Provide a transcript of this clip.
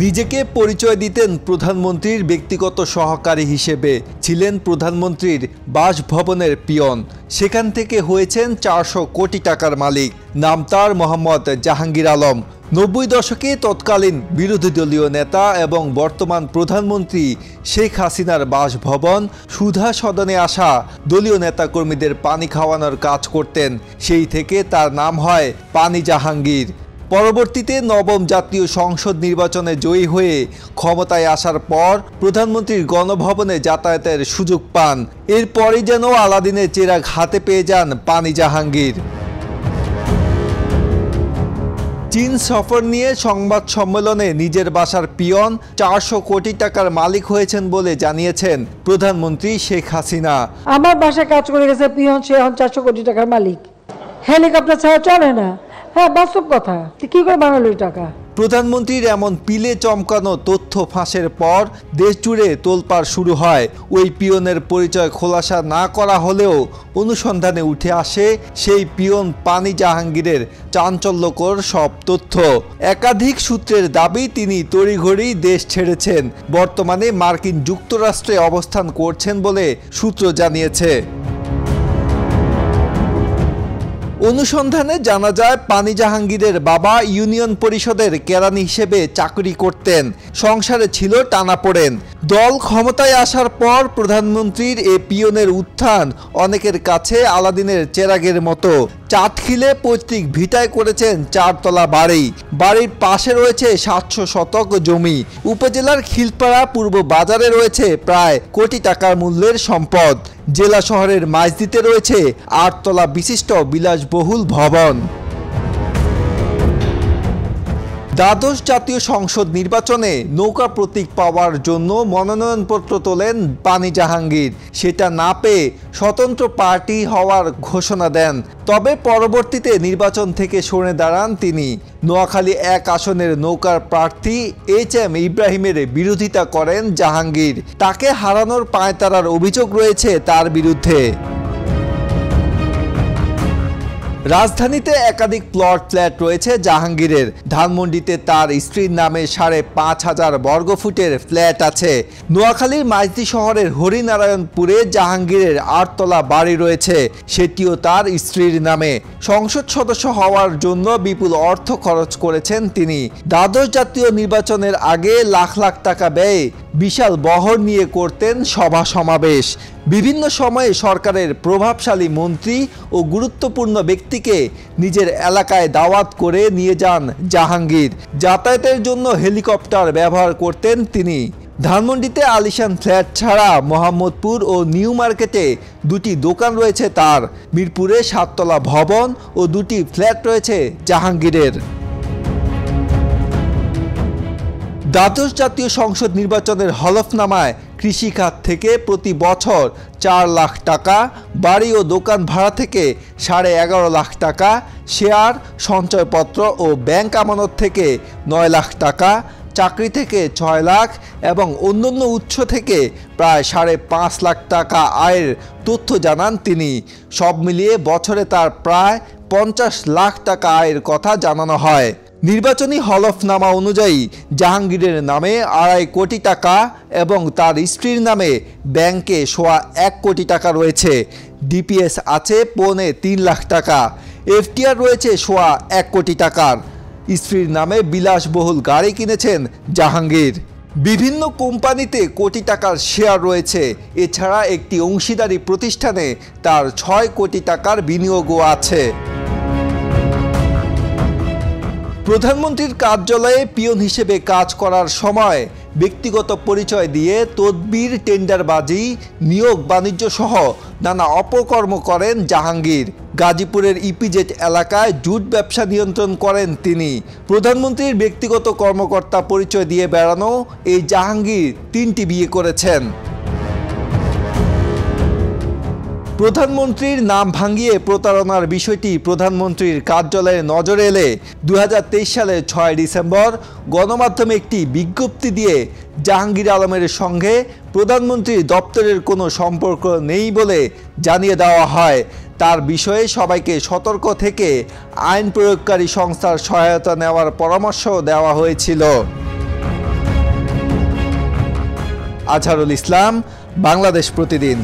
নিজেকে পরিচয় দিতেন প্রধানমন্ত্রীর ব্যক্তিগত সহকারী হিসেবে, ছিলেন প্রধানমন্ত্রীর বাসভবনের পিয়ন। সেখান থেকে হয়েছেন 400 কোটি টাকার মালিক। নাম তার মোহাম্মদ জাহাঙ্গীর আলম। 90 দশকে তৎকালীন বিরোধী দলীয় নেতা এবং বর্তমান প্রধানমন্ত্রী শেখ হাসিনার বাসভবন সুধা সদনে আসা দলীয় নেতাকর্মীদের পানি খাওয়ানোর কাজ করতেন। সেই থেকে তার নাম হয় পানি জাহাঙ্গীর। পরবর্তীতে নবম জাতীয় সংসদ নির্বাচনে জয়ী হয়ে ক্ষমতায় আসার পর প্রধানমন্ত্রীর গণভবনে যাতায়াতের সুযোগ পান। এরপরই যেন আলাদিনের চেরাগ হাতে পেয়ে যান পানি জাহাঙ্গীর। চীন সফর নিয়ে সংবাদ সম্মেলনে নিজের বাসার পিয়ন 400 কোটি টাকার মালিক হয়েছেন বলে জানিয়েছেন প্রধানমন্ত্রী শেখ হাসিনা। আমার বাসায় কাজ করে গেছে পিয়ন, সে এখন 400 কোটি টাকার মালিক। হেলিকপ্টার ছাড়া চলে না। হ্যাঁ, বাস্তব কথা। কি করে বানালো টাকা? প্রধানমন্ত্রীর এমন পিলে চমকানো তথ্য ফাঁসের পর দেশ জুড়ে তোলপাড় শুরু হয়। ওই পিয়নের পরিচয় খোলাসা না করা হলেও অনুসন্ধানে উঠে আসে সেই পিয়ন পানি জাহাঙ্গীরের চাঞ্চল্যকর সব তথ্য। একাধিক সূত্রের দাবি তিনি তড়িঘড়ি দেশ ছেড়েছেন, বর্তমানে মার্কিন যুক্তরাষ্ট্রে অবস্থান করছেন বলে সূত্র জানিয়েছে। অনুসন্ধানে জানা যায় পানি জাহাঙ্গীরের বাবা ইউনিয়ন পরিষদের কেরানি হিসেবে চাকরি করতেন। সংসারে ছিল টানাপোড়েন। দল ক্ষমতায় আসার পর প্রধানমন্ত্রীর এ পিয়নের উত্থান অনেকের কাছে আলাদিনের চেরাগের মতো। চাটখিলে পৈতৃক ভিটায় করেছেন 4 তলা বাড়ি। বাড়ির পাশে রয়েছে 700 শতক জমি। উপজেলার খিলপাড়া পূর্ব বাজারে রয়েছে প্রায় কোটি টাকার মূল্যের সম্পদ। জেলা শহরের মাইজদিতে রয়েছে 8 তলা বিশিষ্ট বিলাসবহুল ভবন। দ্বাদশ জাতীয় সংসদ নির্বাচনে নৌকা প্রতীক পাওয়ার জন্য মনোনয়নপত্র তোলেন পানি জাহাঙ্গীর। সেটা না পেয়ে স্বতন্ত্র পার্টি হওয়ার ঘোষণা দেন। তবে পরবর্তীতে নির্বাচন থেকে সরে দাঁড়ান তিনি। নোয়াখালী 1 আসনের নৌকার প্রার্থী HM ইব্রাহিমের বিরোধিতা করেন জাহাঙ্গীর। তাকে হারানোর পায়তারার অভিযোগ রয়েছে তার বিরুদ্ধে। রাজধানীতে একাধিক প্লট ফ্ল্যাট রয়েছে জাহাঙ্গীরের। ধানমন্ডিতে তার স্ত্রীর নামে 5,500 বর্গফুটের ফ্ল্যাট আছে। নোয়াখালীর মাইজদি শহরের হরিনারায়ণপুরে জাহাঙ্গীরের 8 তলা বাড়ি রয়েছে, সেটিও তার স্ত্রীর নামে। সংসদ সদস্য হওয়ার জন্য বিপুল অর্থ খরচ করেছেন তিনি। দ্বাদশ জাতীয় নির্বাচনের আগে লাখ লাখ টাকা ব্যয়ে বিশাল বহর নিয়ে করতেন সভা সমাবেশ। বিভিন্ন সময়ে সরকারের প্রভাবশালী মন্ত্রী ও গুরুত্বপূর্ণ ব্যক্তিকে নিজের এলাকায় দাওয়াত করে নিয়ে যান জাহাঙ্গীর। যাতায়াতের জন্য হেলিকপ্টার ব্যবহার করতেন তিনি। ধানমন্ডিতে আলিশান ফ্ল্যাট ছাড়া মোহাম্মদপুর ও নিউ মার্কেটে 2টি দোকান রয়েছে তার। মিরপুরে 7 তলা ভবন ও 2টি ফ্ল্যাট রয়েছে জাহাঙ্গীরের। দ্বাদশ জাতীয় সংসদ নির্বাচনের হলফনামায় কৃষিখাত থেকে প্রতি বছর 4 লাখ টাকা, বাড়ি ও দোকান ভাড়া থেকে 11.5 লাখ টাকা, শেয়ার, সঞ্চয়পত্র ও ব্যাংক আমানত থেকে 9 লাখ টাকা, চাকরি থেকে 6 লাখ এবং অন্যান্য উৎস থেকে প্রায় 5.5 লাখ টাকা আয়ের তথ্য জানান তিনি। সব মিলিয়ে বছরে তার প্রায় 50 লাখ টাকা আয়ের কথা জানানো হয়। নির্বাচনী হলফনামা অনুযায়ী জাহাঙ্গীরের নামে 2.5 কোটি টাকা এবং তার স্ত্রীর নামে ব্যাংকে 1.25 কোটি টাকা রয়েছে। ডিপিএস আছে 3.25 লাখ টাকা। এফটিআর রয়েছে 1.25 কোটি টাকার। স্ত্রীর নামে বিলাসবহুল গাড়ি কিনেছেন জাহাঙ্গীর। বিভিন্ন কোম্পানিতে কোটি টাকার শেয়ার রয়েছে। এছাড়া একটি অংশীদারি প্রতিষ্ঠানে তার 6 কোটি টাকার বিনিয়োগও আছে। প্রধানমন্ত্রীর কার্যালয়ে পিয়ন হিসেবে কাজ করার সময় ব্যক্তিগত পরিচয় দিয়ে তদবির, টেন্ডারবাজি, নিয়োগ বাণিজ্য সহ নানা অপকর্ম করেন জাহাঙ্গীর। গাজীপুরের ইপিজেড এলাকায় জুট ব্যবসা নিয়ন্ত্রণ করেন তিনি। প্রধানমন্ত্রীর ব্যক্তিগত কর্মকর্তা পরিচয় দিয়ে বেড়ানো এই জাহাঙ্গীর 3টি বিয়ে করেছেন। প্রধানমন্ত্রীর নাম ভাঙিয়ে প্রতারণার বিষয়টি প্রধানমন্ত্রীর কার্যালয়ে নজরে এলে 2023 সালের 6 ডিসেম্বর গণমাধ্যমে একটি বিজ্ঞপ্তি দিয়ে জাহাঙ্গীর আলমের সঙ্গে প্রধানমন্ত্রীর দপ্তরের কোনো সম্পর্ক নেই বলে জানিয়ে দেওয়া হয়। তার বিষয়ে সবাইকে সতর্ক থেকে আইন প্রয়োগকারী সংস্থার সহায়তা নেওয়ার পরামর্শ দেওয়া হয়েছিল। আজহারুল ইসলাম, বাংলাদেশ প্রতিদিন।